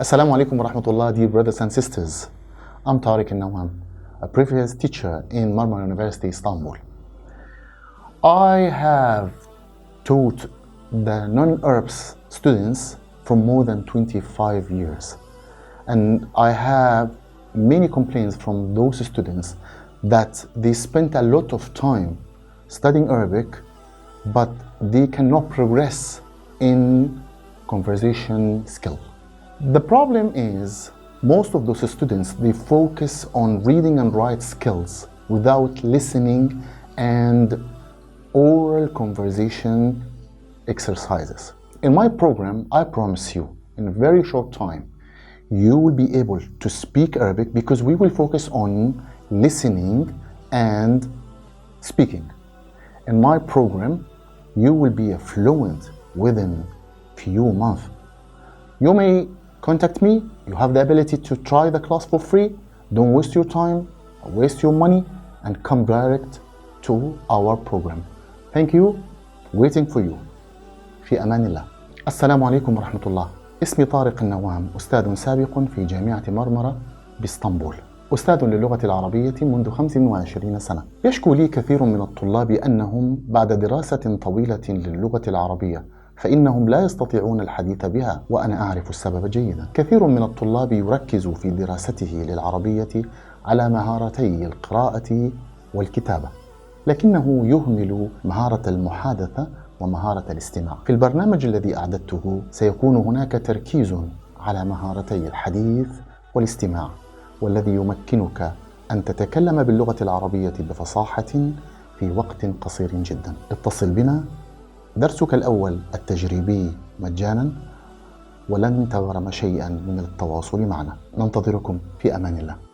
Assalamu alaikum wa rahmatullah, dear brothers and sisters. I'm Tariq Nawam, a previous teacher in Marmara University, Istanbul. I have taught the non-Arabs students for more than 25 years. And I have many complaints from those students that they spent a lot of time studying Arabic, but they cannot progress in conversation skill. The problem is most of those students, they focus on reading and write skills without listening and oral conversation exercises. In my program, I promise you, in a very short time, you will be able to speak Arabic because we will focus on listening and speaking. In my program, you will be fluent within few months. You may contact me. You have the ability to try the class for free. Don't waste your time, waste your money, and come direct to our program. Thank you. Waiting for you. في أمان الله. السلام عليكم ورحمة الله. اسمي طارق النوام، أستاذ سابق في جامعة مرمرة باسطنبول. أستاذ للغة العربية منذ 25 سنة. يشكو لي كثير من الطلاب أنهم بعد دراسة طويلة للغة العربية فإنهم لا يستطيعون الحديث بها، وأنا أعرف السبب جيدا. كثير من الطلاب يركز في دراسته للعربية على مهارتي القراءة والكتابة، لكنه يهمل مهارة المحادثة ومهارة الاستماع. في البرنامج الذي أعددته سيكون هناك تركيز على مهارتي الحديث والاستماع، والذي يمكنك أن تتكلم باللغة العربية بفصاحة في وقت قصير جدا. اتصل بنا. درسك الأول التجريبي مجانا، ولن تغرم شيئا من التواصل معنا. ننتظركم في أمان الله.